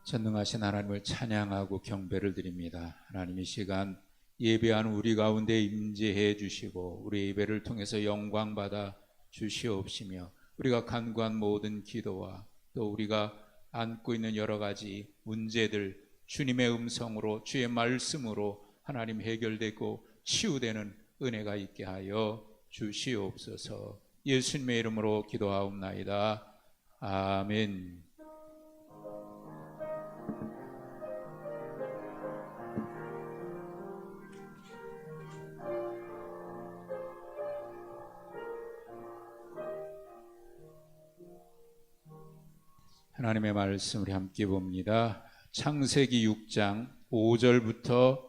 전능하신 하나님을 찬양하고 경배를 드립니다. 하나님, 이 시간 예배하는 우리 가운데 임재해 주시고 우리 예배를 통해서 영광 받아 주시옵시며, 우리가 간구한 모든 기도와 또 우리가 안고 있는 여러 가지 문제들 주님의 음성으로, 주의 말씀으로 하나님 해결되고 치유되는 은혜가 있게 하여 주시옵소서. 예수님의 이름으로 기도하옵나이다. 아멘. 하나님의 말씀 우리 함께 봅니다. 창세기 6장 5절부터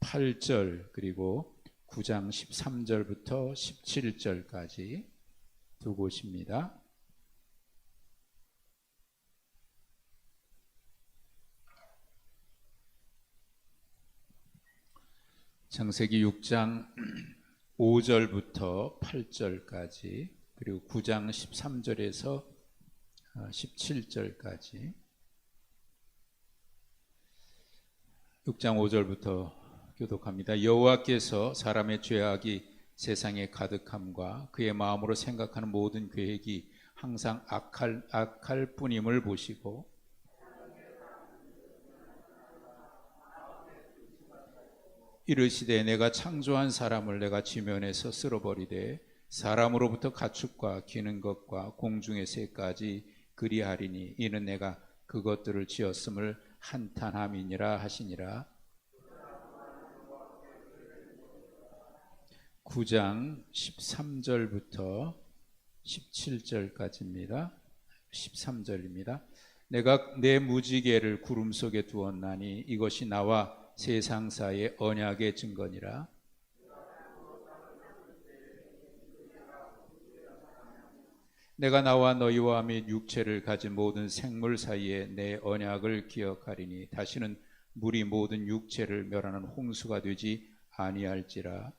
8절, 그리고 9장 13절부터 17절까지 두 곳입니다. 창세기 6장 5절부터 8절까지, 그리고 9장 13절에서 17절까지. 6장 5절부터 교독합니다. 여호와께서 사람의 죄악이 세상에 가득함과 그의 마음으로 생각하는 모든 계획이 항상 악할 뿐임을 보시고, 이르시되 내가 창조한 사람을 내가 지면에서 쓸어버리되 사람으로부터 가축과 기는 것과 공중의 새까지 그리하리니 이는 내가 그것들을 지었음을 한탄함이니라 하시니라. 9장 13절부터 17절까지입니다. 13절입니다. 내가 내 무지개를 구름 속에 두었나니 이것이 나와 세상 사이의 언약의 증거니라. 내가 나와 너희와 및 육체를 가진 모든 생물 사이에 내 언약을 기억하리니 다시는 물이 모든 육체를 멸하는 홍수가 되지 아니할지라.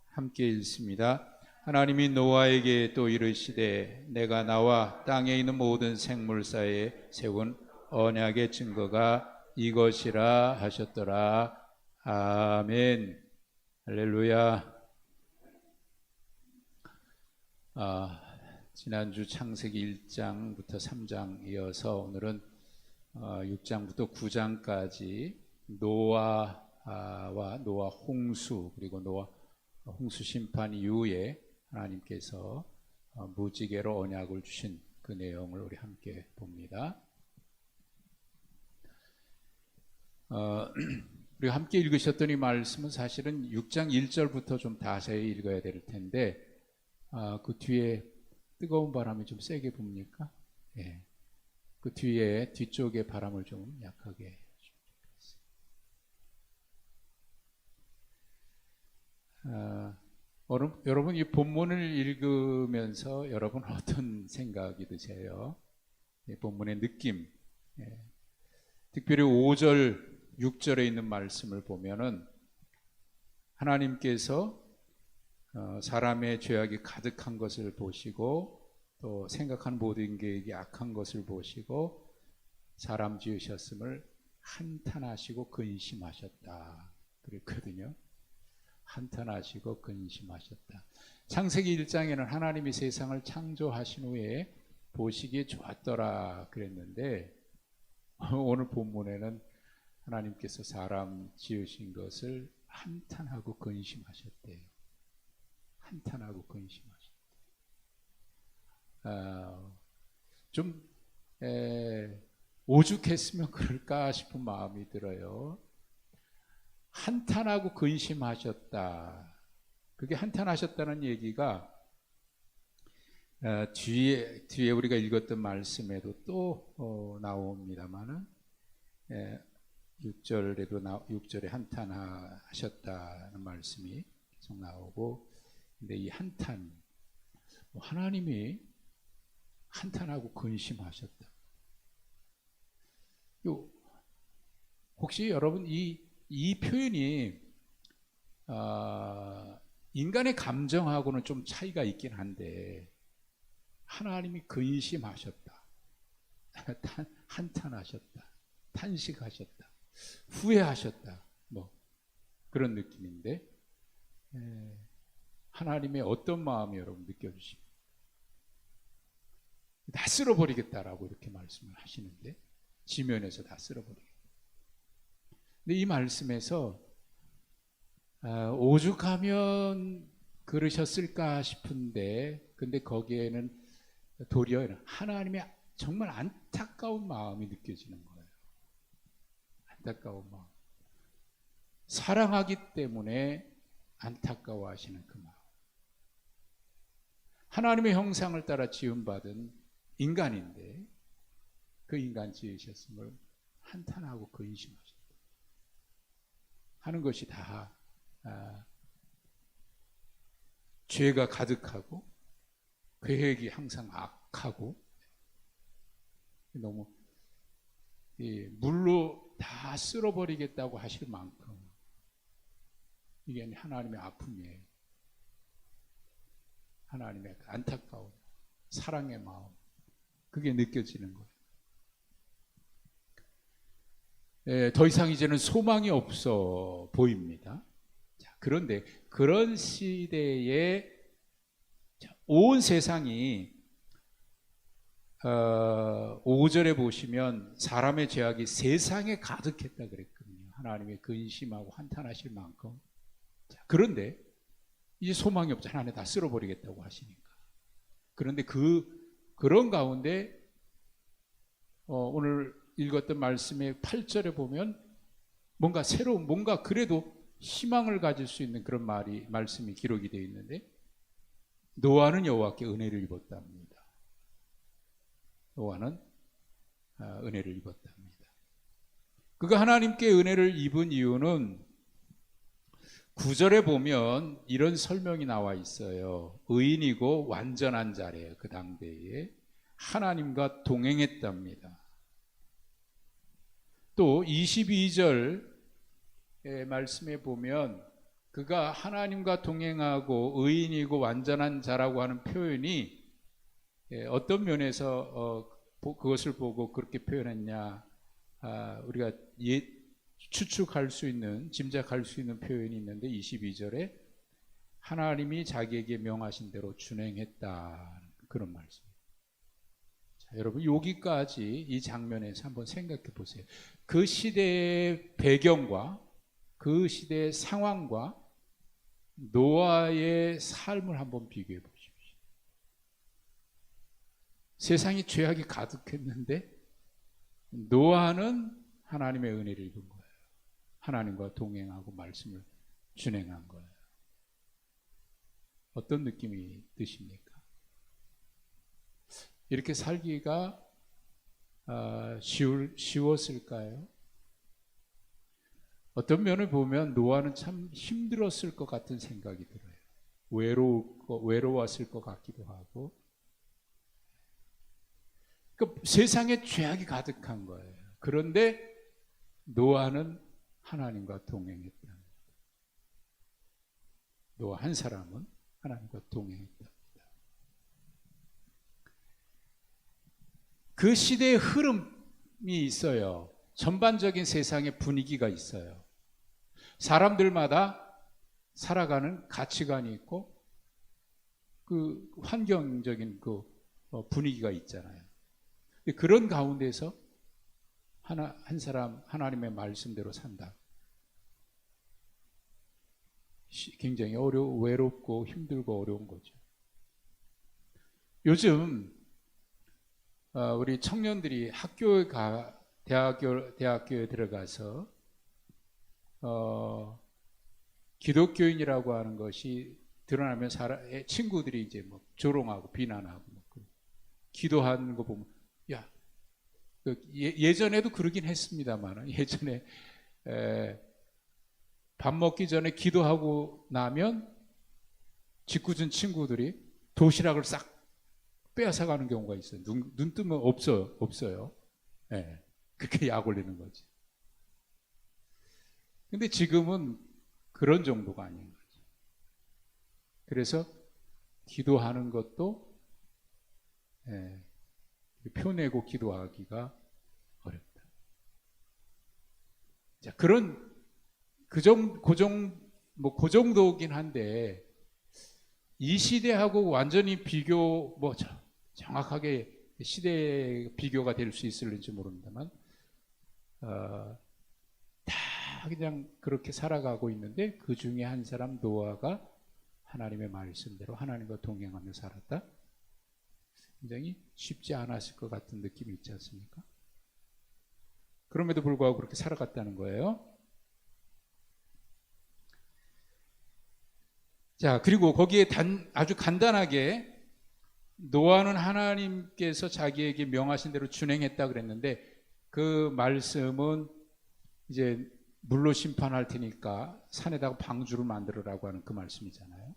함께 읽습니다. 하나님이 노아에게 또 이르시되 내가 나와 땅에 있는 모든 생물 사이에 세운 언약의 증거가 이것이라 하셨더라. 아멘. 할렐루야. 지난주 창세기 1장부터 3장 이어서 오늘은 6장부터 9장까지 노아와 노아 홍수, 그리고 노아 홍수 심판 이후에 하나님께서 무지개로 언약을 주신 그 내용을 우리 함께 봅니다. 우리가 함께 읽으셨던 이 말씀은 사실은 6장 1절부터 좀 자세히 읽어야 될 텐데, 그 뒤에 뜨거운 바람이 좀 세게 붑니까? 예. 그 뒤쪽에 바람을 좀 약하게 여러분, 이 본문을 읽으면서 여러분 어떤 생각이 드세요? 이 본문의 느낌. 예. 특별히 5절, 6절에 있는 말씀을 보면은 하나님께서 사람의 죄악이 가득한 것을 보시고 또 생각한 모든 계획이 악한 것을 보시고 사람 지으셨음을 한탄하시고 근심하셨다 그랬거든요. 한탄하시고 근심하셨다. 창세기 1장에는 하나님이 세상을 창조하신 후에 보시기에 좋았더라 그랬는데, 오늘 본문에는 하나님께서 사람 지으신 것을 한탄하고 근심하셨대요. 한탄하고 근심하셨대요. 좀 오죽했으면 그럴까 싶은 마음이 들어요. 한탄하고 근심하셨다. 그게 한탄하셨다는 얘기가 뒤에 우리가 읽었던 말씀에도 또 나옵니다만은 6절에 한탄하셨다는 말씀이 계속 나오고, 근데 이 한탄, 하나님이 한탄하고 근심하셨다. 혹시 여러분 이 표현이 인간의 감정하고는 좀 차이가 있긴 한데 하나님이 근심하셨다, 한탄하셨다, 탄식하셨다, 후회하셨다, 뭐 그런 느낌인데, 하나님의 어떤 마음이 여러분 느껴지십니까? 다 쓸어버리겠다라고 이렇게 말씀을 하시는데, 지면에서 다 쓸어버리겠다. 근데 이 말씀에서 오죽하면 그러셨을까 싶은데, 근데 거기에는 도리어 하나님의 정말 안타까운 마음이 느껴지는 거예요. 안타까운 마음. 사랑하기 때문에 안타까워하시는 그 마음. 하나님의 형상을 따라 지음받은 인간인데 그 인간 지으셨음을 한탄하고 근심하셨다 하는 것이 다 죄가 가득하고 계획이 항상 악하고 너무 물로 다 쓸어버리겠다고 하실 만큼 이게 하나님의 아픔이에요. 하나님의 안타까움, 사랑의 마음, 그게 느껴지는 거예요. 더 이상 이제는 소망이 없어 보입니다. 자, 그런데 그런 시대에 온 세상이 5절에 보시면 사람의 죄악이 세상에 가득했다 그랬거든요. 하나님의 근심하고 한탄하실 만큼. 자, 그런데 이제 소망이 없잖아요. 하나님 다 쓸어버리겠다고 하시니까. 그런데 그런 가운데 오늘 읽었던 말씀의 8절에 보면 뭔가 새로운, 뭔가 그래도 희망을 가질 수 있는 그런 말씀이 기록이 되어 있는데, 노아는 여호와께 은혜를 입었답니다. 노아는 은혜를 입었답니다. 그가 하나님께 은혜를 입은 이유는 9절에 보면 이런 설명이 나와 있어요. 의인이고 완전한 자래요. 그 당대에 하나님과 동행했답니다. 또 22절 말씀에 보면 그가 하나님과 동행하고 의인이고 완전한 자라고 하는 표현이 어떤 면에서 그것을 보고 그렇게 표현했냐, 우리가 추측할 수 있는, 짐작할 수 있는 표현이 있는데, 22절에 하나님이 자기에게 명하신 대로 준행했다, 그런 말씀. 자, 여러분 여기까지 이 장면에서 한번 생각해 보세요. 그 시대의 배경과 그 시대의 상황과 노아의 삶을 한번 비교해 보십시오. 세상이 죄악이 가득했는데 노아는 하나님의 은혜를 입은 거예요. 하나님과 동행하고 말씀을 준행한 거예요. 어떤 느낌이 드십니까? 이렇게 살기가 쉬웠을까요? 어떤 면을 보면 노아는 참 힘들었을 것 같은 생각이 들어요. 외로웠을 것 같기도 하고. 그러니까 세상에 죄악이 가득한 거예요. 그런데 노아는 하나님과 동행했답니다. 노아 한 사람은 하나님과 동행했답니다. 그 시대의 흐름이 있어요. 전반적인 세상의 분위기가 있어요. 사람들마다 살아가는 가치관이 있고 그 환경적인 그 분위기가 있잖아요. 그런 가운데서 한 사람 하나님의 말씀대로 산다. 굉장히 외롭고 힘들고 어려운 거죠. 요즘 우리 청년들이 대학교에 들어가서 기독교인이라고 하는 것이 드러나면 친구들이 이제 뭐 조롱하고 비난하고 기도하는 거 보면, 야, 예전에도 그러긴 했습니다만, 예전에 밥 먹기 전에 기도하고 나면 짓궂은 친구들이 도시락을 싹 빼앗아 가는 경우가 있어요. 눈 뜨면 없어요. 그렇게 약 올리는 거지. 근데 지금은 그런 정도가 아닌 거죠. 그래서 기도하는 것도 펴내고 기도하기가 어렵다. 자, 그런 그 정도긴 한데 이 시대하고 완전히 비교 정확하게 시대 비교가 될 수 있을지 모릅니다만 다 그냥 그렇게 살아가고 있는데 그 중에 한 사람 노아가 하나님의 말씀대로 하나님과 동행하며 살았다. 굉장히 쉽지 않았을 것 같은 느낌이 있지 않습니까? 그럼에도 불구하고 그렇게 살아갔다는 거예요. 자, 그리고 거기에 아주 간단하게 노아는 하나님께서 자기에게 명하신 대로 준행했다 그랬는데 그 말씀은 이제 물로 심판할 테니까 산에다가 방주를 만들으라고 하는 그 말씀이잖아요.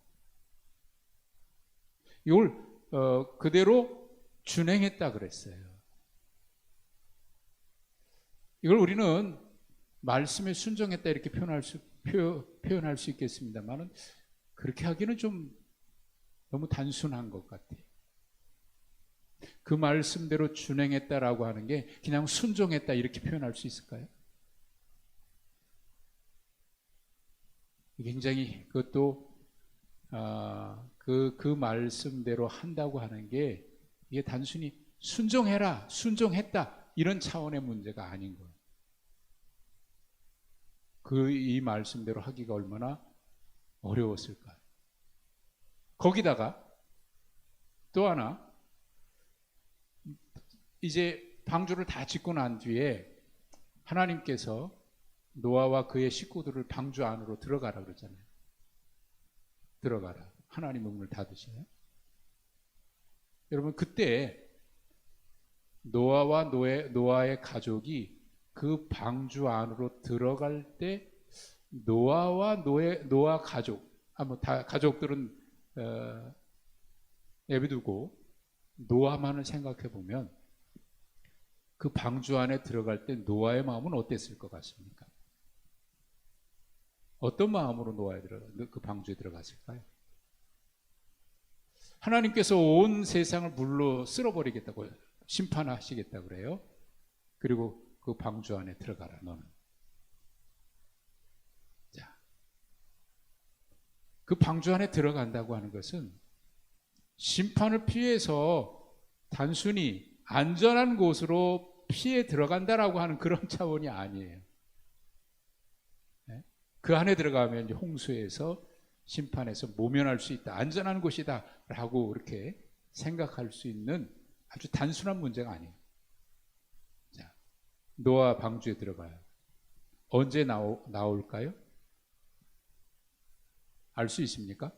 이걸 그대로 준행했다 그랬어요. 이걸 우리는 말씀에 순종했다 이렇게 표현할 수 있겠습니다만은 그렇게 하기는 좀 너무 단순한 것 같아요. 그 말씀대로 준행했다라고 하는 게 그냥 순종했다 이렇게 표현할 수 있을까요? 굉장히 그것도 그 말씀대로 한다고 하는 게 이게 단순히 순종해라, 순종했다 이런 차원의 문제가 아닌 거예요. 이 말씀대로 하기가 얼마나 어려웠을까요? 거기다가 또 하나 이제 방주를 다 짓고 난 뒤에 하나님께서 노아와 그의 식구들을 방주 안으로 들어가라 그러잖아요. 들어가라. 하나님의 문을 닫으셔요. 여러분 그때 노아와 노아의 가족이 그 방주 안으로 들어갈 때 노아와 노아 가족, 다 가족들은 내비두고 노아만을 생각해 보면 그 방주 안에 들어갈 때 노아의 마음은 어땠을 것 같습니까? 어떤 마음으로 그 방주에 들어갔을까요? 하나님께서 온 세상을 물로 쓸어버리겠다고 심판하시겠다고 그래요. 그리고 그 방주 안에 들어가라 너는. 자, 그 방주 안에 들어간다고 하는 것은 심판을 피해서 단순히 안전한 곳으로 피해 들어간다라고 하는 그런 차원이 아니에요. 그 안에 들어가면 이제 홍수에서 심판에서 모면할 수 있다. 안전한 곳이다 라고 이렇게 생각할 수 있는 아주 단순한 문제가 아니에요. 자, 노아 방주에 들어가요. 언제 나올까요? 알 수 있습니까?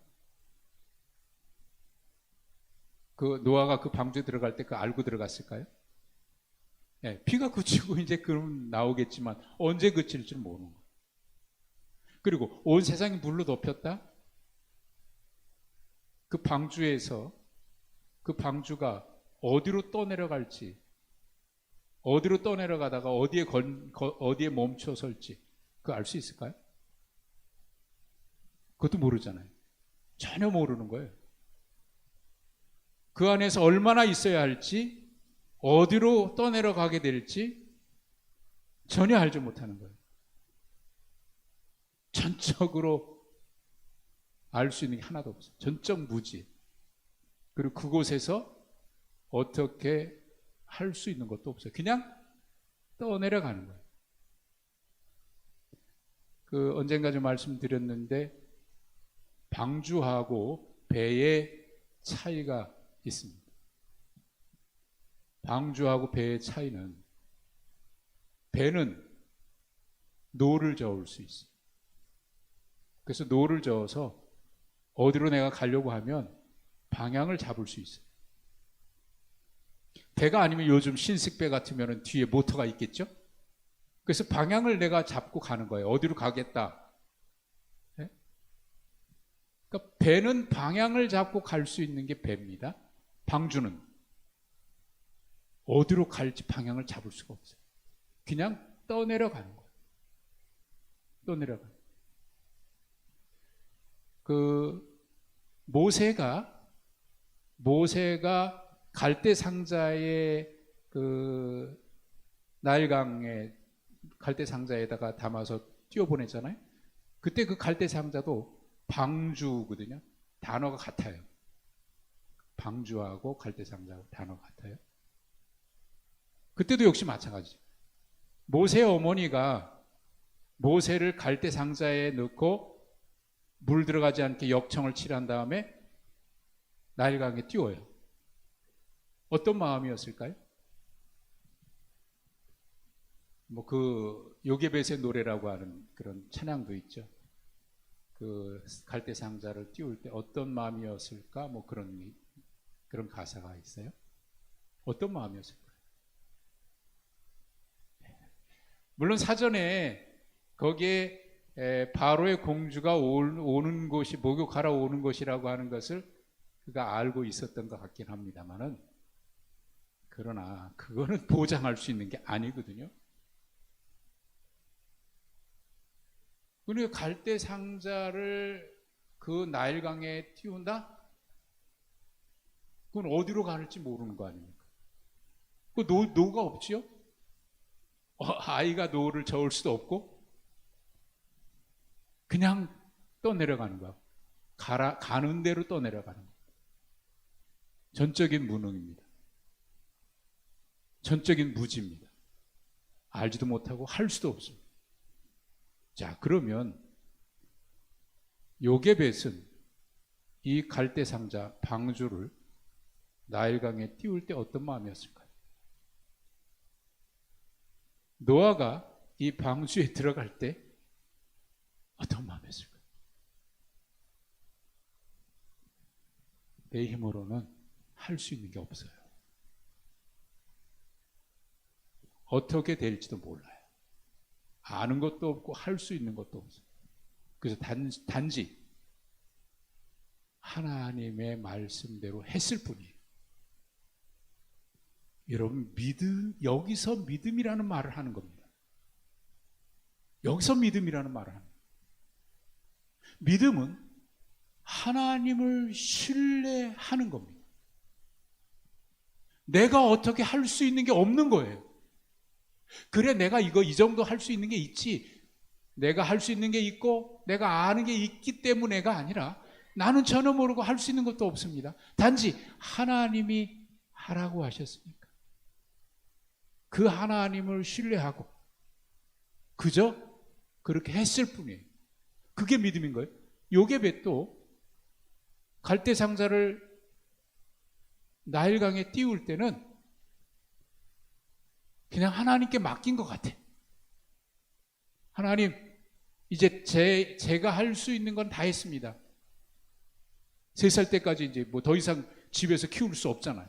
그 노아가 그 방주에 들어갈 때 그 알고 들어갔을까요? 네, 비가 그치고 이제 그럼 나오겠지만 언제 그칠지 모르는 거예요. 그리고 온 세상이 물로 덮였다? 그 방주에서 그 방주가 어디로 떠내려갈지, 어디로 떠내려가다가 어디에 멈춰설지 그거 알 수 있을까요? 그것도 모르잖아요. 전혀 모르는 거예요. 그 안에서 얼마나 있어야 할지, 어디로 떠내려가게 될지 전혀 알지 못하는 거예요. 전적으로 알 수 있는 게 하나도 없어요. 전적 무지. 그리고 그곳에서 어떻게 할 수 있는 것도 없어요. 그냥 떠내려가는 거예요. 언젠가 좀 말씀드렸는데 방주하고 배의 차이가 있습니다. 방주하고 배의 차이는 배는 노를 저을 수 있어요. 그래서 노를 저어서 어디로 내가 가려고 하면 방향을 잡을 수 있어요. 배가 아니면 요즘 신식배 같으면 뒤에 모터가 있겠죠? 그래서 방향을 내가 잡고 가는 거예요. 어디로 가겠다. 네? 그러니까 배는 방향을 잡고 갈 수 있는 게 배입니다. 방주는 어디로 갈지 방향을 잡을 수가 없어요. 그냥 떠내려가는 거예요. 떠내려가는 거예요. 그 모세가 갈대 상자에 그 나일강에 갈대 상자에다가 담아서 띄워보냈잖아요. 그때 그 갈대 상자도 방주거든요. 단어가 같아요. 방주하고 갈대 상자하고 단어가 같아요. 그때도 역시 마찬가지죠. 모세 어머니가 모세를 갈대 상자에 넣고 물 들어가지 않게 역청을 칠한 다음에 나일강에 띄워요. 어떤 마음이었을까요? 뭐 그 요게벳의 노래라고 하는 그런 찬양도 있죠. 그 갈대 상자를 띄울 때 어떤 마음이었을까? 뭐 그런 가사가 있어요. 어떤 마음이었을까요? 물론 사전에 거기에 바로의 공주가 오는 곳이 목욕하러 오는 곳이라고 하는 것을 그가 알고 있었던 것 같긴 합니다만은, 그러나 그거는 보장할 수 있는 게 아니거든요. 그러니까 갈대 상자를 그 나일강에 띄운다? 그건 어디로 가는지 모르는 거 아닙니까? 그 노가 없지요? 아이가 노를 저을 수도 없고 그냥 떠내려가는 거야. 가는 대로 떠내려가는 거야. 전적인 무능입니다. 전적인 무지입니다. 알지도 못하고 할 수도 없습니다. 자, 그러면 요게벳은 이 갈대 상자 방주를 나일강에 띄울 때 어떤 마음이었을까요? 노아가 이 방주에 들어갈 때 어떤 마음이었을까요? 내 힘으로는 할 수 있는 게 없어요. 어떻게 될지도 몰라요. 아는 것도 없고 할 수 있는 것도 없어요. 그래서 단지 하나님의 말씀대로 했을 뿐이에요. 여러분, 여기서 믿음이라는 말을 하는 겁니다. 여기서 믿음이라는 말을 하는 겁니다. 믿음은 하나님을 신뢰하는 겁니다. 내가 어떻게 할 수 있는 게 없는 거예요. 그래, 내가 이 정도 할 수 있는 게 있지. 내가 할 수 있는 게 있고 내가 아는 게 있기 때문에가 아니라 나는 전혀 모르고 할 수 있는 것도 없습니다. 단지 하나님이 하라고 하셨으니까 그 하나님을 신뢰하고 그저 그렇게 했을 뿐이에요. 그게 믿음인 거예요. 요게벳도 갈대 상자를 나일강에 띄울 때는 그냥 하나님께 맡긴 것 같아. 하나님, 이제 제가 할 수 있는 건 다 했습니다. 3살 때까지 이제 뭐 더 이상 집에서 키울 수 없잖아요.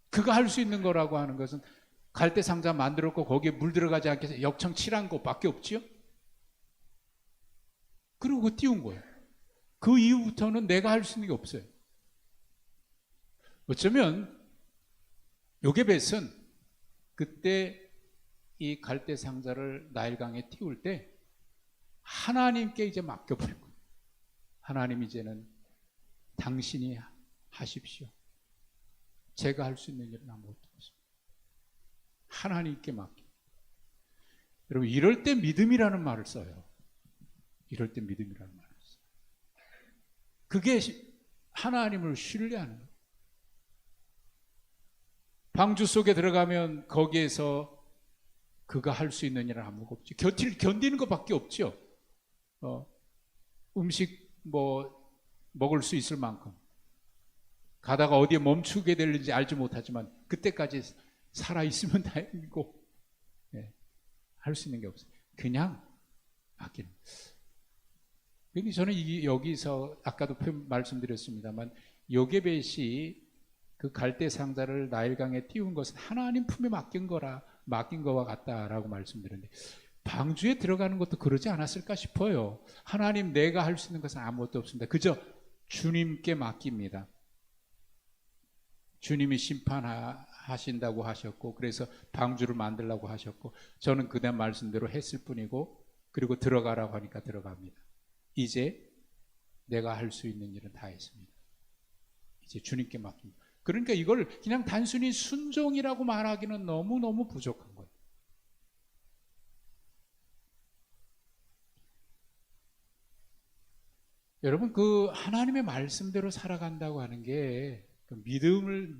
그가 할 수 있는 거라고 하는 것은 갈대 상자 만들었고 거기에 물 들어가지 않게 해서 역청 칠한 것밖에 없지요. 그리고 그거 띄운 거예요. 그 이후부터는 내가 할 수 있는 게 없어요. 어쩌면 요게벳은 그때 이 갈대 상자를 나일강에 띄울 때 하나님께 이제 맡겨버린 거예요. 하나님, 이제는 당신이 하십시오. 제가 할 수 있는 일은 아무것도 없습니다. 하나님께 맡겨. 여러분, 이럴 때 믿음이라는 말을 써요. 이럴 때 믿음이라는 말을 써요. 그게 하나님을 신뢰하는 거예요. 방주 속에 들어가면 거기에서 그가 할 수 있는 일은 아무것도 없지. 견디는 것밖에 없죠. 음식 뭐 먹을 수 있을 만큼. 가다가 어디에 멈추게 될지 알지 못하지만 그때까지 살아있으면 다행이고, 할 수 있는 게 없어요. 그냥 맡기는. 그러니까 저는 여기서 아까도 말씀드렸습니다만 요게벳이 그 갈대 상자를 나일강에 띄운 것은 하나님 품에 맡긴 거와 같다라고 말씀드렸는데, 방주에 들어가는 것도 그러지 않았을까 싶어요. 하나님, 내가 할 수 있는 것은 아무것도 없습니다. 그저 주님께 맡깁니다. 주님이 심판하신다고 하셨고, 그래서 방주를 만들라고 하셨고, 저는 그다음 말씀대로 했을 뿐이고, 그리고 들어가라고 하니까 들어갑니다. 이제 내가 할 수 있는 일은 다 했습니다. 이제 주님께 맡깁니다. 그러니까 이걸 그냥 단순히 순종이라고 말하기는 너무너무 부족한 거예요. 여러분, 그 하나님의 말씀대로 살아간다고 하는 게, 믿음을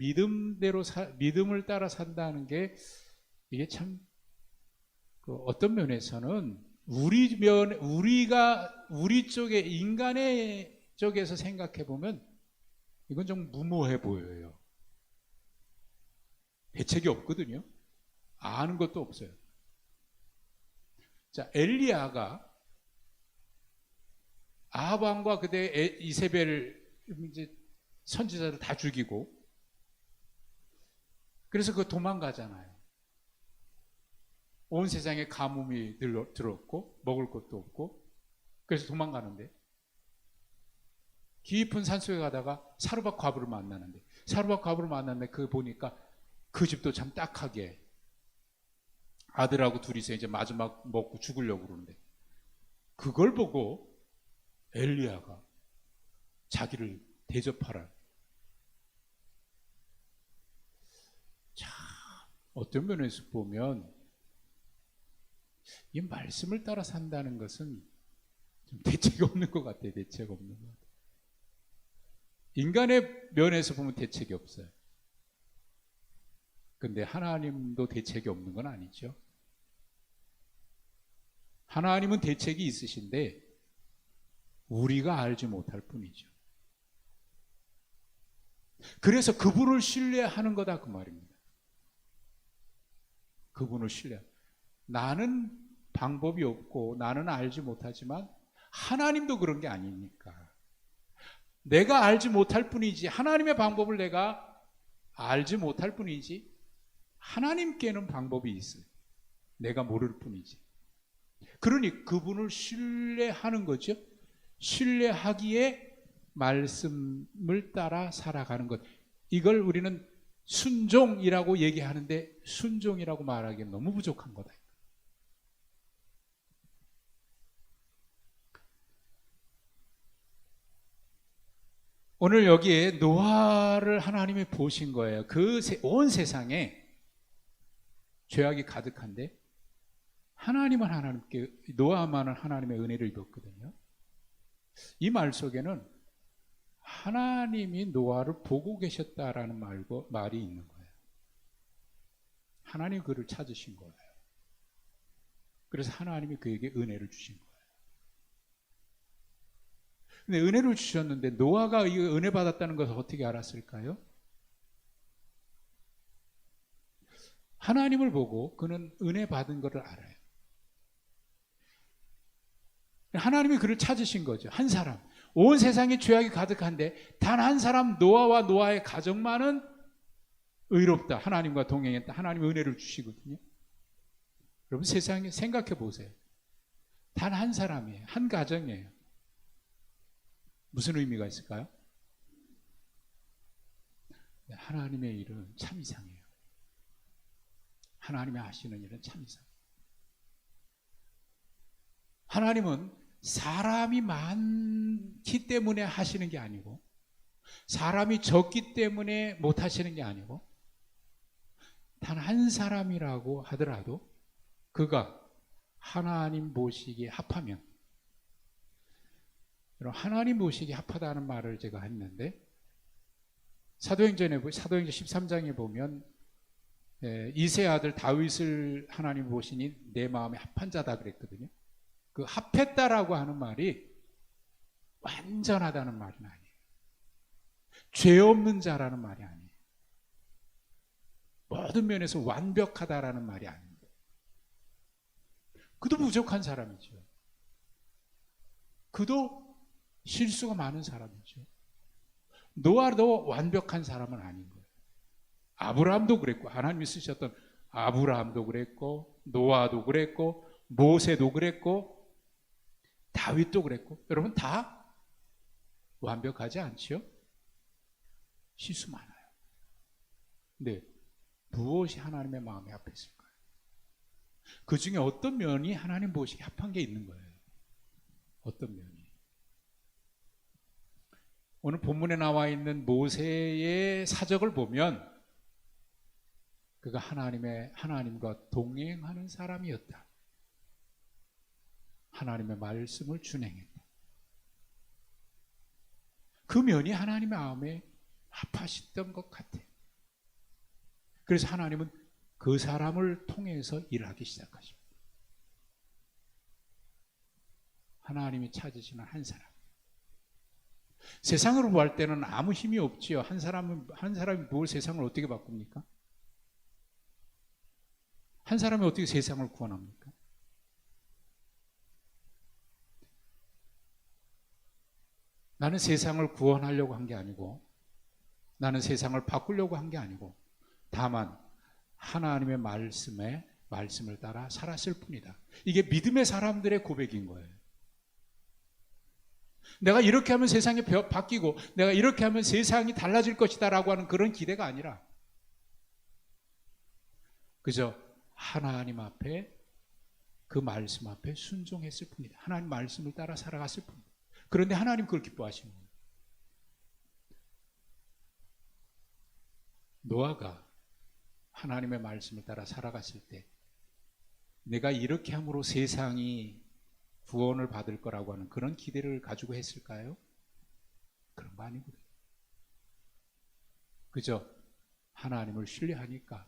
따라 산다는 게, 이게 참, 어떤 면에서는 우리 쪽에, 인간의 쪽에서 생각해 보면 이건 좀 무모해 보여요. 대책이 없거든요. 아는 것도 없어요. 자, 엘리야가 아합 왕과 그때 이세벨 이제 선지자를 다 죽이고, 그래서 그 도망가잖아요. 온 세상에 가뭄이 들었고 먹을 것도 없고, 그래서 도망가는데 깊은 산속에 가다가 사르밧 과부를 만나는데, 사르밧 과부를 만났는데 그 보니까 그 집도 참 딱하게 아들하고 둘이서 이제 마지막 먹고 죽으려고 그러는데, 그걸 보고 엘리야가 자기를 대접하라. 자, 어떤 면에서 보면 이 말씀을 따라 산다는 것은 좀 대책 없는 것 같아요. 대책 없는 것 같아요. 인간의 면에서 보면 대책이 없어요. 근데 하나님도 대책이 없는 건 아니죠. 하나님은 대책이 있으신데 우리가 알지 못할 뿐이죠. 그래서 그분을 신뢰하는 거다 그 말입니다. 그분을 신뢰. 나는 방법이 없고 나는 알지 못하지만 하나님도 그런 게 아닙니까? 내가 알지 못할 뿐이지, 하나님의 방법을 내가 알지 못할 뿐이지 하나님께는 방법이 있어요. 내가 모를 뿐이지. 그러니 그분을 신뢰하는 거죠. 신뢰하기에 말씀을 따라 살아가는 것. 이걸 우리는 순종이라고 얘기하는데 순종이라고 말하기엔 너무 부족한 거다. 오늘 여기에 노아를 하나님이 보신 거예요. 그 온 세상에 죄악이 가득한데 하나님은 하나님께, 노아만은 하나님의 은혜를 입었거든요. 이 말 속에는 하나님이 노아를 보고 계셨다라는 말이 있는 거예요. 하나님이 그를 찾으신 거예요. 그래서 하나님이 그에게 은혜를 주신 거예요. 근데 은혜를 주셨는데 노아가 이 은혜 받았다는 것을 어떻게 알았을까요? 하나님을 보고 그는 은혜 받은 것을 알아요. 하나님이 그를 찾으신 거죠. 한 사람. 온 세상에 죄악이 가득한데 단 한 사람, 노아와 노아의 가정만은 의롭다. 하나님과 동행했다. 하나님이 은혜를 주시거든요. 여러분, 세상에 생각해 보세요. 단 한 사람이에요. 한 가정이에요. 무슨 의미가 있을까요? 하나님의 일은 참 이상해요. 하나님이 하시는 일은 참 이상해요. 하나님은 사람이 많기 때문에 하시는 게 아니고, 사람이 적기 때문에 못 하시는 게 아니고, 단 한 사람이라고 하더라도 그가 하나님 보시기에 합하면, 하나님 보시기에 합하다는 말을 제가 했는데, 사도행전 13장에 보면 이세 아들 다윗을 하나님 보시니 내 마음에 합한 자다 그랬거든요. 그 합했다라고 하는 말이 완전하다는 말은 아니에요. 죄 없는 자라는 말이 아니에요. 모든 면에서 완벽하다라는 말이 아닙니다. 그도 부족한 사람이죠. 그도 실수가 많은 사람이죠. 노아도 완벽한 사람은 아닌 거예요. 아브라함도 그랬고, 하나님이 쓰셨던 아브라함도 그랬고, 노아도 그랬고, 모세도 그랬고, 다윗도 그랬고, 여러분 다 완벽하지 않죠? 실수 많아요. 근데 무엇이 하나님의 마음에 합했을까요? 그 중에 어떤 면이 하나님 보시기에 합한 게 있는 거예요. 어떤 면이. 오늘 본문에 나와 있는 모세의 사적을 보면 그가 하나님과 동행하는 사람이었다. 하나님의 말씀을 준행했다. 그 면이 하나님의 마음에 아파하셨던 것 같아요. 그래서 하나님은 그 사람을 통해서 일하기 시작하십니다. 하나님이 찾으시는 한 사람. 세상으로 볼 때는 아무 힘이 없지요. 한 사람이 뭘 세상을 어떻게 바꿉니까? 한 사람이 어떻게 세상을 구원합니까? 나는 세상을 구원하려고 한 게 아니고, 나는 세상을 바꾸려고 한 게 아니고, 다만 하나님의 말씀을 따라 살았을 뿐이다. 이게 믿음의 사람들의 고백인 거예요. 내가 이렇게 하면 세상이 바뀌고, 내가 이렇게 하면 세상이 달라질 것이다 라고 하는 그런 기대가 아니라, 그저 하나님 앞에, 그 말씀 앞에 순종했을 뿐이다. 하나님 말씀을 따라 살아갔을 뿐이다. 그런데 하나님 그걸 기뻐하시는 거예요. 노아가 하나님의 말씀을 따라 살아갔을 때 내가 이렇게 함으로 세상이 구원을 받을 거라고 하는 그런 기대를 가지고 했을까요? 그런 거 아니거든요. 그저 하나님을 신뢰하니까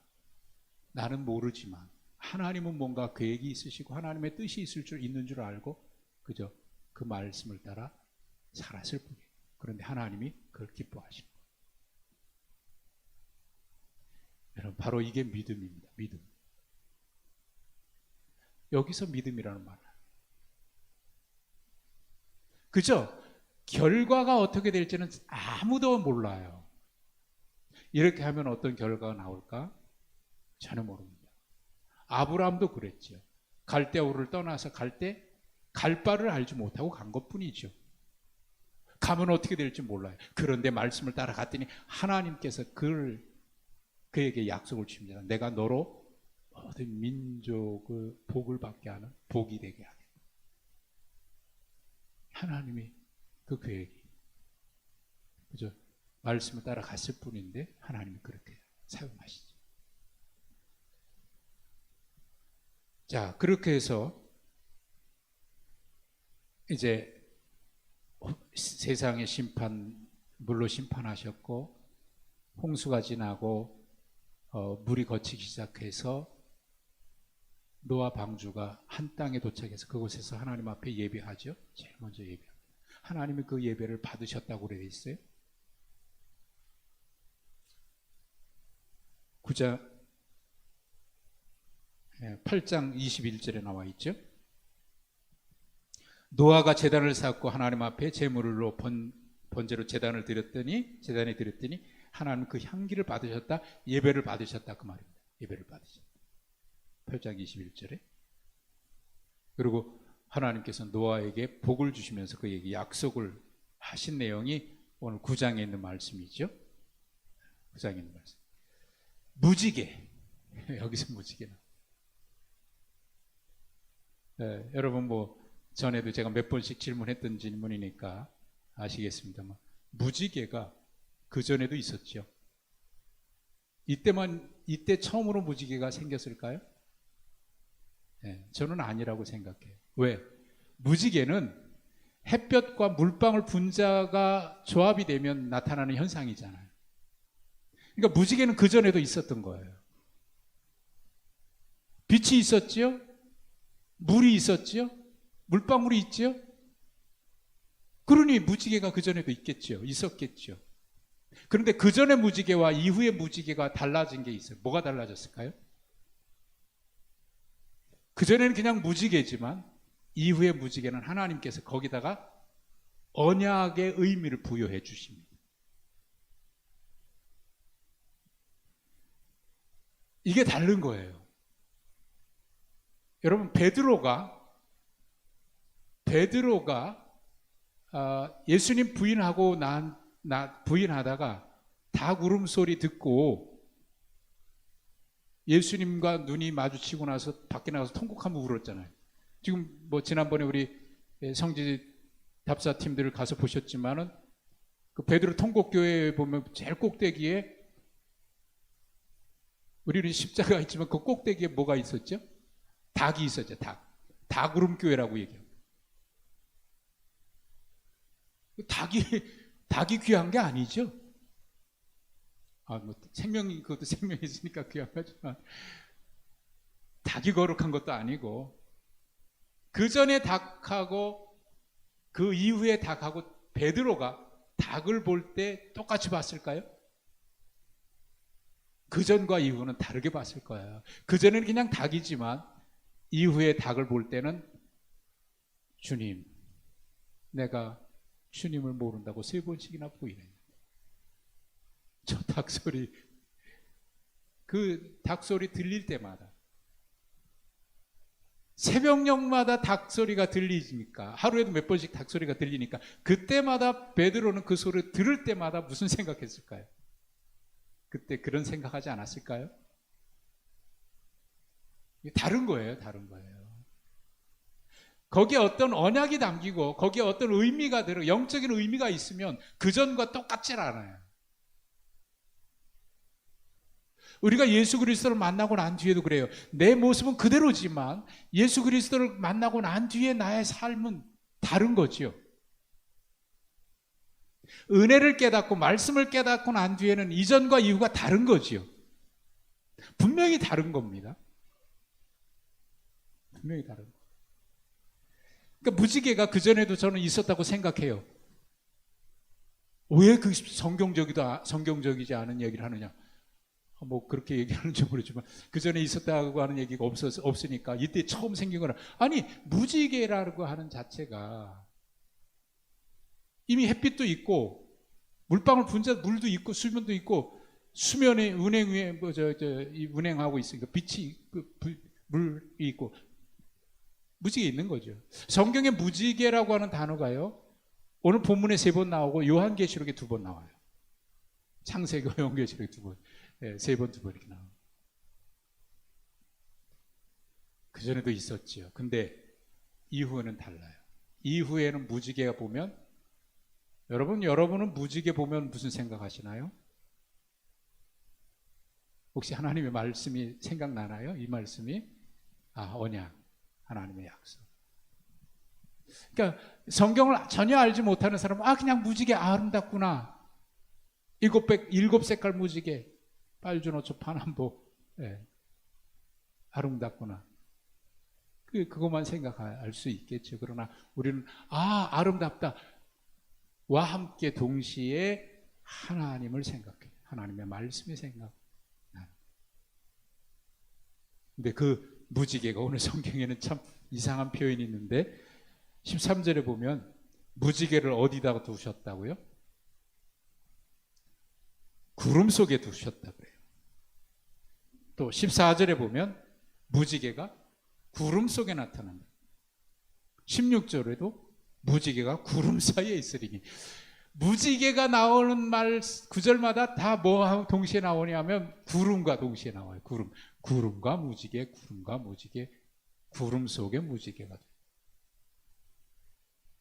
나는 모르지만 하나님은 뭔가 계획이 있으시고 하나님의 뜻이 있는 줄 알고 그저 그 말씀을 따라 살았을 뿐이에요. 그런데 하나님이 그걸 기뻐하시는 거예요. 여러분, 바로 이게 믿음입니다. 믿음. 여기서 믿음이라는 말을. 그죠? 결과가 어떻게 될지는 아무도 몰라요. 이렇게 하면 어떤 결과가 나올까? 전혀 모릅니다. 아브라함도 그랬죠. 갈대아우를 떠나서 갈 때 갈 바를 알지 못하고 간 것뿐이죠. 가면 어떻게 될지 몰라요. 그런데 말씀을 따라갔더니 하나님께서 그에게 약속을 주십니다. 내가 너로 모든 민족의 복을 받게 하는 복이 되게 하겠다. 하나님이 그 계획이 그죠? 말씀을 따라갔을 뿐인데 하나님이 그렇게 사용하시죠. 자, 그렇게 해서 이제 세상의 물로 심판하셨고 홍수가 지나고 물이 거치기 시작해서 노아 방주가 한 땅에 도착해서 그곳에서 하나님 앞에 예배하죠. 제일 먼저 예배합니다. 하나님이 그 예배를 받으셨다고 그래 있어요. 8장 21절에 나와 있죠. 노아가 제단을 쌓고 하나님 앞에 제물로 번제로 제단에 드렸더니 하나님 그 향기를 받으셨다, 예배를 받으셨다 그 말입니다. 예배를 받으셨다. 8장 21절에. 그리고 하나님께서 노아에게 복을 주시면서 그에게 약속을 하신 내용이 오늘 9장에 있는 말씀이죠. 9장에 있는 말씀. 무지개. 여기서 무지개는. 여러분 전에도 제가 몇 번씩 질문했던 질문이니까 아시겠습니다만 무지개가 그 전에도 있었죠. 이때 처음으로 무지개가 생겼을까요? 저는 아니라고 생각해요. 왜? 무지개는 햇볕과 물방울 분자가 조합이 되면 나타나는 현상이잖아요. 그러니까 무지개는 그 전에도 있었던 거예요. 빛이 있었죠? 물이 있었죠? 물방울이 있죠? 그러니 무지개가 그 전에도 있었겠죠. 그런데 그 전의 무지개와 이후의 무지개가 달라진 게 있어요. 뭐가 달라졌을까요? 그 전에는 그냥 무지개지만 이후의 무지개는 하나님께서 거기다가 언약의 의미를 부여해 주십니다. 이게 다른 거예요. 여러분, 베드로가 예수님 부인하다가 닭 울음소리 듣고 예수님과 눈이 마주치고 나서 밖에 나가서 통곡하며 울었잖아요. 지금 지난번에 우리 성지 답사팀들을 가서 보셨지만은 그 베드로 통곡교회에 보면 제일 꼭대기에 우리는 십자가 있지만 그 꼭대기에 뭐가 있었죠? 닭이 있었죠. 닭우름교회라고 얘기해요. 닭이 귀한 게 아니죠. 뭐 생명이, 그것도 생명이 있으니까 귀한 거지만 닭이 거룩한 것도 아니고, 그 전에 닭하고 그 이후에 닭하고 베드로가 닭을 볼 때 똑같이 봤을까요? 그 전과 이후는 다르게 봤을 거예요. 그 전에는 그냥 닭이지만 이후에 닭을 볼 때는 주님, 내가 주님을 모른다고 3번씩이나 부인해요. 저 닭소리, 그 닭소리 들릴 때마다, 새벽녘마다 닭소리가 들리니까, 하루에도 몇 번씩 닭소리가 들리니까, 그때마다 베드로는 그 소리를 들을 때마다 무슨 생각했을까요? 그때 그런 생각하지 않았을까요? 다른 거예요, 다른 거예요. 거기에 어떤 언약이 담기고 거기에 어떤 의미가 들어, 영적인 의미가 있으면 그 전과 똑같질 않아요. 우리가 예수 그리스도를 만나고 난 뒤에도 그래요. 내 모습은 그대로지만 예수 그리스도를 만나고 난 뒤에 나의 삶은 다른 거지요. 은혜를 깨닫고 말씀을 깨닫고 난 뒤에는 이전과 이후가 다른 거지요. 분명히 다른 겁니다. 분명히 다른 거. 그러니까 무지개가 그전에도 저는 있었다고 생각해요. 왜 그 성경적이지 않은 얘기를 하느냐? 뭐 그렇게 얘기하는지 모르지만 그전에 있었다고 하는 얘기가 없으니까 이때 처음 생긴 거라. 아니, 무지개라고 하는 자체가 이미 햇빛도 있고 물방울 분자 물도 있고 수면도 있고, 수면에 운행 위에 이 운행하고 있으니까 빛이 물이 있고 무지개 있는 거죠. 성경에 무지개라고 하는 단어가요, 오늘 본문에 3번 나오고 요한계시록에 2번 나와요. 창세기와 요한계시록에 2번, 3번, 2번 이렇게 나와요. 그 전에도 있었지요. 근데 이후에는 달라요. 이후에는 무지개가 보면, 여러분은 무지개 보면 무슨 생각하시나요? 혹시 하나님의 말씀이 생각나나요? 이 말씀이 언약, 하나님의 약속. 그러니까 성경을 전혀 알지 못하는 사람은 그냥 무지개 아름답구나, 7 색깔 무지개, 빨주노초 파남보, 아름답구나, 그것만 생각할 수 있겠죠. 그러나 우리는 아름답다 와 함께 동시에 하나님을 생각해요. 하나님의 말씀이 생각나요. 근데 그 무지개가 오늘 성경에는 참 이상한 표현이 있는데, 13절에 보면 무지개를 어디다가 두셨다고요? 구름 속에 두셨다고 그래요. 또 14절에 보면 무지개가 구름 속에 나타납니다. 16절에도 무지개가 구름 사이에 있으리니. 무지개가 나오는 말 구절마다 다 뭐 동시에 나오냐면 구름과 동시에 나와요. 구름과 무지개, 구름과 무지개, 구름 속에 무지개가 돼요.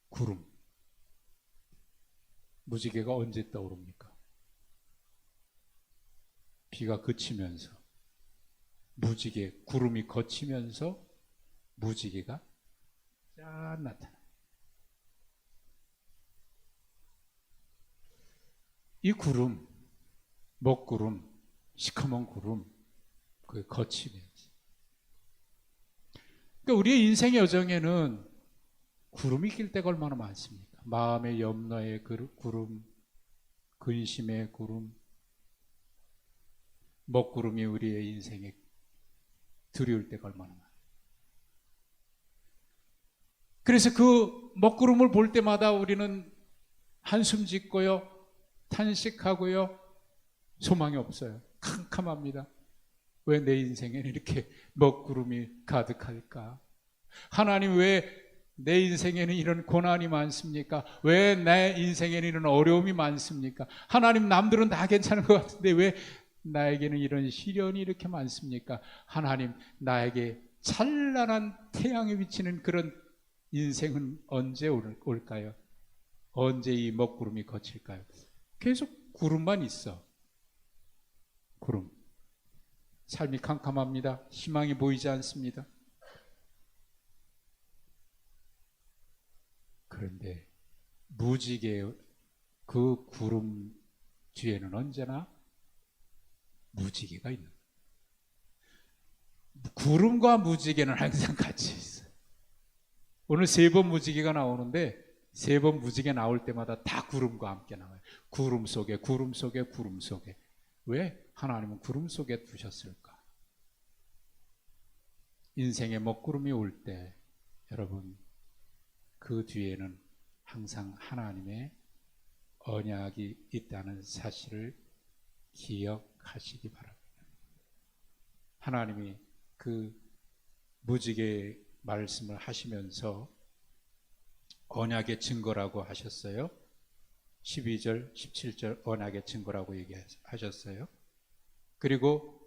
구름. 무지개가 언제 떠오릅니까? 비가 그치면서 구름이 걷히면서 무지개가 짠 나타나요. 이 구름, 먹구름, 시커먼 구름, 그게 거치면서. 그러니까 우리의 인생의 여정에는 구름이 낄 때가 얼마나 많습니까? 마음의 염려의 구름, 근심의 구름, 먹구름이 우리의 인생에 두려울 때가 얼마나 많아요. 그래서 그 먹구름을 볼 때마다 우리는 한숨 짓고요, 탄식하고요, 소망이 없어요. 캄캄합니다. 왜 내 인생에는 이렇게 먹구름이 가득할까? 하나님, 왜 내 인생에는 이런 고난이 많습니까? 왜 내 인생에는 이런 어려움이 많습니까? 하나님, 남들은 다 괜찮은 것 같은데 왜 나에게는 이런 시련이 이렇게 많습니까? 하나님, 나에게 찬란한 태양이 비치는 그런 인생은 언제 올까요? 언제 이 먹구름이 거칠까요? 계속 구름만 있어. 구름. 삶이 캄캄합니다. 희망이 보이지 않습니다. 그런데 무지개 그 구름 뒤에는 언제나 무지개가 있는 거예요. 구름과 무지개는 항상 같이 있어요. 오늘 3번 무지개가 나오는데 3번 무지개 나올 때마다 다 구름과 함께 나와요. 구름 속에 구름 속에 구름 속에. 왜 하나님은 구름 속에 두셨을까? 인생의 먹구름이 올 때 여러분 그 뒤에는 항상 하나님의 언약이 있다는 사실을 기억하시기 바랍니다. 하나님이 그 무지개 말씀을 하시면서 언약의 증거라고 하셨어요. 12절, 17절 언약의 증거라고 얘기하셨어요. 그리고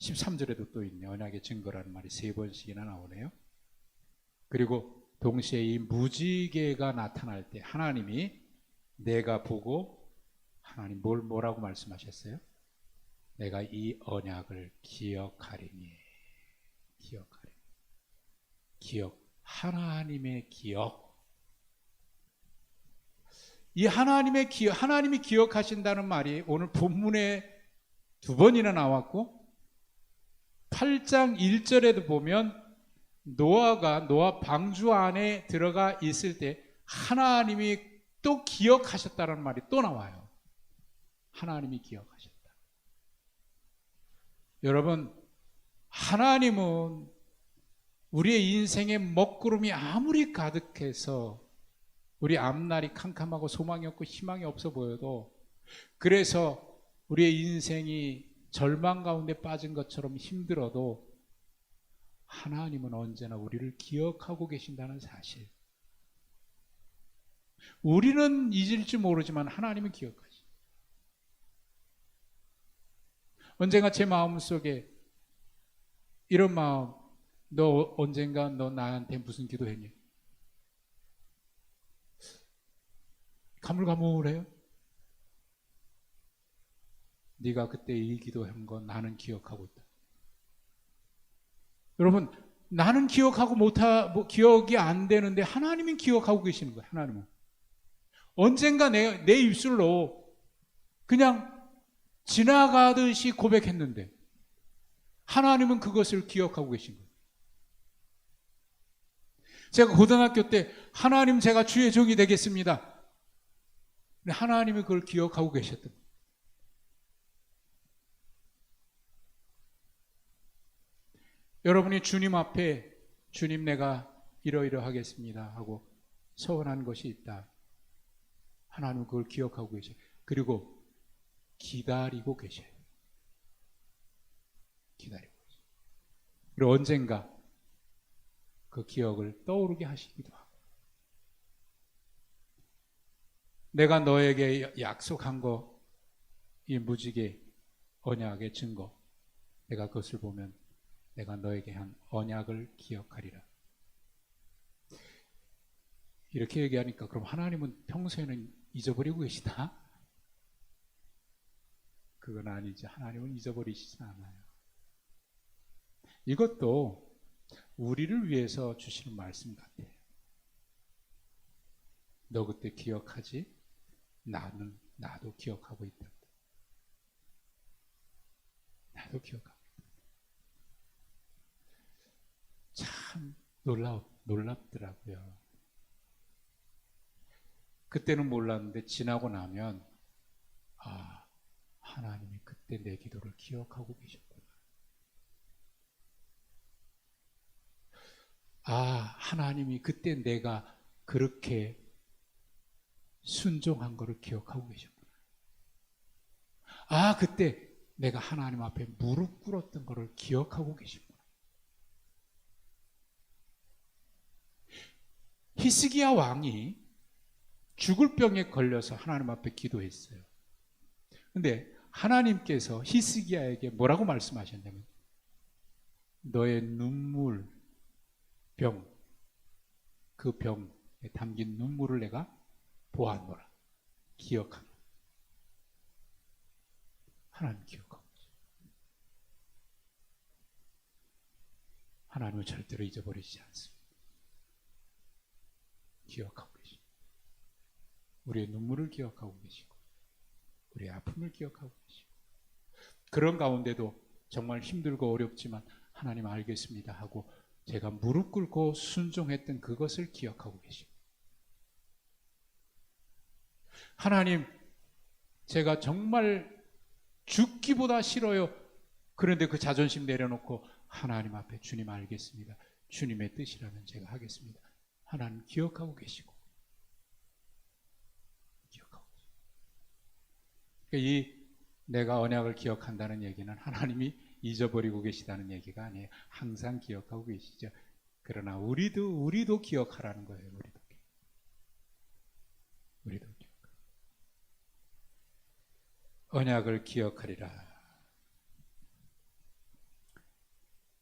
13절에도 또 있네. 언약의 증거라는 말이 3번씩이나 나오네요. 그리고 동시에 이 무지개가 나타날 때 하나님이 내가 보고 하나님 뭐라고 말씀하셨어요? 내가 이 언약을 기억하리니. 기억. 하나님의 기억. 이 하나님의 기억, 하나님이 기억하신다는 말이 오늘 본문에 2번이나 나왔고 8장 1절에도 보면 노아 방주 안에 들어가 있을 때 하나님이 또 기억하셨다는 말이 또 나와요. 하나님이 기억하셨다. 여러분, 하나님은 우리의 인생의 먹구름이 아무리 가득해서 우리 앞날이 캄캄하고 소망이 없고 희망이 없어 보여도 그래서 우리의 인생이 절망 가운데 빠진 것처럼 힘들어도 하나님은 언제나 우리를 기억하고 계신다는 사실. 우리는 잊을지 모르지만 하나님은 기억하시. 언젠가 제 마음속에 이런 마음, 너 언젠가 너 나한테 무슨 기도했니? 가물가물해요? 네가 그때 이 기도한 건 나는 기억하고 있다. 여러분, 나는 기억이 안 되는데 하나님은 기억하고 계시는 거예요. 하나님은. 언젠가 내 입술로 그냥 지나가듯이 고백했는데 하나님은 그것을 기억하고 계신 거예요. 제가 고등학교 때 하나님 제가 주의 종이 되겠습니다. 하나님이 그걸 기억하고 계셨던 거예요. 여러분이 주님 앞에 주님 내가 이러이러하겠습니다 하고 서원한 것이 있다. 하나님은 그걸 기억하고 계셔요. 그리고 기다리고 계셔요. 기다리고 계셔요. 그리고 언젠가 그 기억을 떠오르게 하시기도 하고 내가 너에게 약속한 거 이 무지개 언약의 증거 내가 그것을 보면 내가 너에게 한 언약을 기억하리라. 이렇게 얘기하니까 그럼 하나님은 평소에는 잊어버리고 계시나? 그건 아니죠. 하나님은 잊어버리시진 않아요. 이것도 우리를 위해서 주시는 말씀 같아요. 너 그때 기억하지? 나도 기억하고 있다. 나도 기억하고 있다. 참 놀랍더라고요. 그때는 몰랐는데 지나고 나면 하나님이 그때 내 기도를 기억하고 계셨구나. 하나님이 그때 내가 그렇게 순종한 것을 기억하고 계셨구나. 그때 내가 하나님 앞에 무릎 꿇었던 것을 기억하고 계시구나. 히스기야 왕이 죽을 병에 걸려서 하나님 앞에 기도했어요. 근데 하나님께서 히스기야에게 뭐라고 말씀하셨냐면 너의 눈물 병, 그 병에 담긴 눈물을 내가 보았노라. 기억하노라. 하나님 기억하고 계십니다. 하나님은 절대로 잊어버리지 않습니다. 기억하고 계십니다. 우리의 눈물을 기억하고 계시고 우리의 아픔을 기억하고 계시고 그런 가운데도 정말 힘들고 어렵지만 하나님 알겠습니다 하고 제가 무릎 꿇고 순종했던 그것을 기억하고 계십니다. 하나님, 제가 정말 죽기보다 싫어요. 그런데 그 자존심 내려놓고 하나님 앞에 주님 알겠습니다. 주님의 뜻이라면 제가 하겠습니다. 하나님 기억하고 계시고 기억하고 계시고. 그러니까 이 내가 언약을 기억한다는 얘기는 하나님이 잊어버리고 계시다는 얘기가 아니에요. 항상 기억하고 계시죠. 그러나 우리도 기억하라는 거예요. 우리도 기억. 언약을 기억하리라.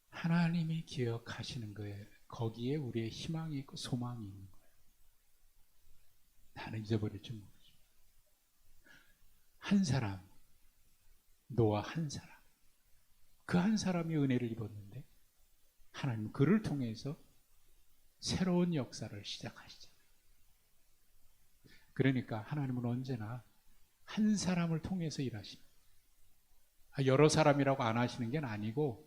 하나님이 기억하시는 거예요. 거기에 우리의 희망이 있고 소망이 있는 거예요. 나는 잊어버릴 줄 모르죠. 한 사람, 노아 한 사람, 그 한 사람이 은혜를 입었는데 하나님은 그를 통해서 새로운 역사를 시작하시잖아요. 그러니까 하나님은 언제나 한 사람을 통해서 일하십니다. 여러 사람이라고 안 하시는 게 아니고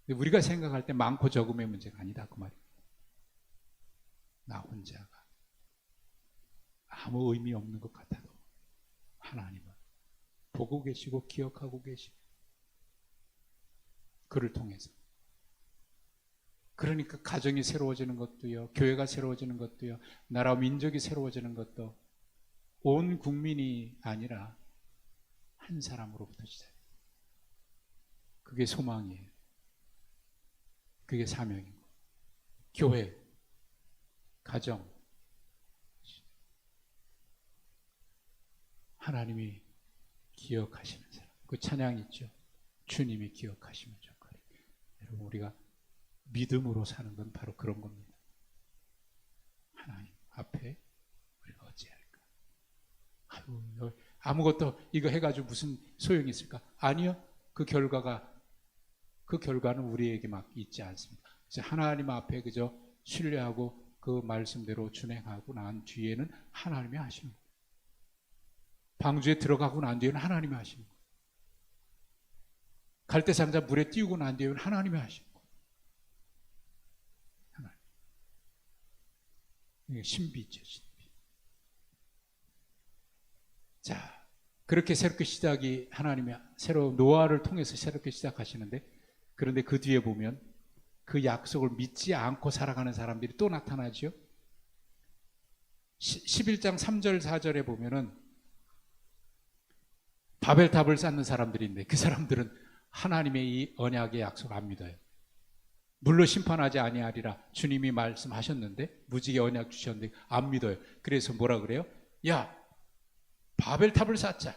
우리가 생각할 때 많고 적음의 문제가 아니다 그 말입니다. 나 혼자가 아무 의미 없는 것 같아도 하나님은 보고 계시고 기억하고 계시고 그를 통해서 그러니까 가정이 새로워지는 것도요, 교회가 새로워지는 것도요, 나라와 민족이 새로워지는 것도 온 국민이 아니라 한 사람으로부터 시작해요. 그게 소망이에요. 그게 사명이고 교회, 가정, 하나님이 기억하시는 사람. 그 찬양 있죠. 주님이 기억하시면 좋거든요. 여러분 우리가 믿음으로 사는 건 바로 그런 겁니다. 하나님 앞에 우리가 어찌할까? 아무것도 이거 해가지고 무슨 소용이 있을까? 아니요. 그 결과는 우리에게 막 있지 않습니다. 하나님 앞에 그저 신뢰하고 그 말씀대로 준행하고 난 뒤에는 하나님이 하시는 거예요. 방주에 들어가고 난 뒤에는 하나님이 하시는 거예요. 갈대상자 물에 띄우고 난 뒤에는 하나님이 하시는 거예요. 하나님. 이게 신비죠, 신비. 자, 그렇게 새롭게 시작이 하나님이 새로운 노아를 통해서 새롭게 시작하시는데 그런데 그 뒤에 보면 그 약속을 믿지 않고 살아가는 사람들이 또 나타나죠. 11장 3절 4절에 보면은 바벨탑을 쌓는 사람들이 있는데 그 사람들은 하나님의 이 언약의 약속을 안 믿어요. 물로 심판하지 아니하리라 주님이 말씀하셨는데 무지개 언약 주셨는데 안 믿어요. 그래서 뭐라 그래요? 야, 바벨탑을 쌓자.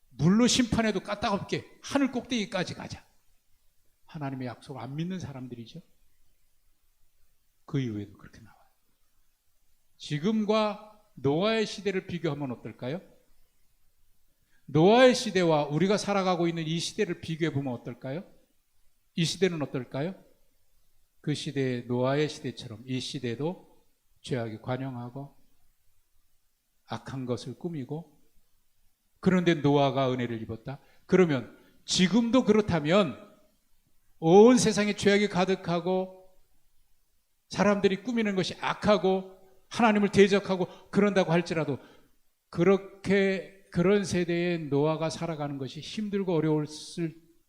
물로 심판해도 까딱없게 하늘 꼭대기까지 가자. 하나님의 약속을 안 믿는 사람들이죠. 그 이후에도 그렇게 나와요. 지금과 노아의 시대를 비교하면 어떨까요? 노아의 시대와 우리가 살아가고 있는 이 시대를 비교해 보면 어떨까요? 이 시대는 어떨까요? 그 시대의 노아의 시대처럼 이 시대도 죄악에 관영하고 악한 것을 꾸미고 그런데 노아가 은혜를 입었다? 그러면 지금도 그렇다면 온 세상에 죄악이 가득하고 사람들이 꾸미는 것이 악하고 하나님을 대적하고 그런다고 할지라도 그런 세대에 노아가 살아가는 것이 힘들고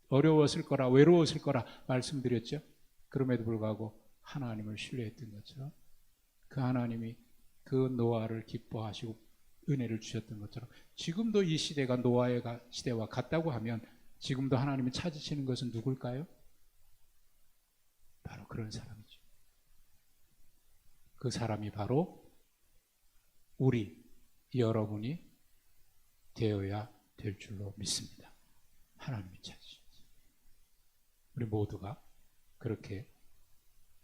어려웠을 거라 외로웠을 거라 말씀드렸죠. 그럼에도 불구하고 하나님을 신뢰했던 것처럼 그 하나님이 그 노아를 기뻐하시고 은혜를 주셨던 것처럼 지금도 이 시대가 노아의 시대와 같다고 하면 지금도 하나님이 찾으시는 것은 누굴까요? 바로 그런 사람이죠. 그 사람이 바로 우리 여러분이 되어야 될 줄로 믿습니다. 하나님이 찾으셨어요. 우리 모두가 그렇게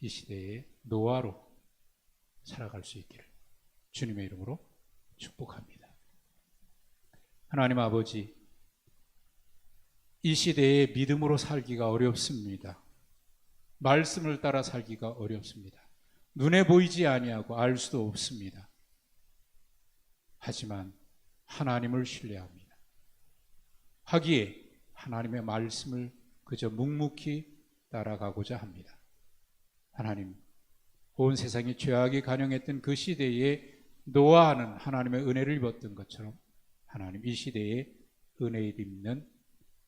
이 시대의 노아로 살아갈 수 있기를 주님의 이름으로 축복합니다. 하나님 아버지, 이 시대에 믿음으로 살기가 어렵습니다. 말씀을 따라 살기가 어렵습니다. 눈에 보이지 아니하고 알 수도 없습니다. 하지만 하나님을 신뢰합니다. 하기에 하나님의 말씀을 그저 묵묵히 따라가고자 합니다. 하나님, 온 세상이 죄악이 간영했던 그 시대에 노아하는 하나님의 은혜를 입었던 것처럼 하나님, 이 시대에 은혜를 입는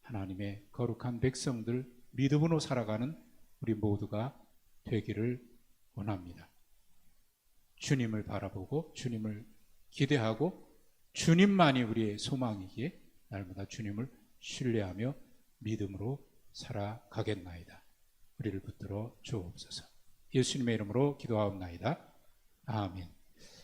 하나님의 거룩한 백성들, 믿음으로 살아가는 우리 모두가 되기를 원합니다. 주님을 바라보고 주님을 기대하고 주님만이 우리의 소망이기에 날마다 주님을 신뢰하며 믿음으로 살아가겠나이다. 우리를 붙들어 주옵소서. 예수님의 이름으로 기도하옵나이다. 아멘.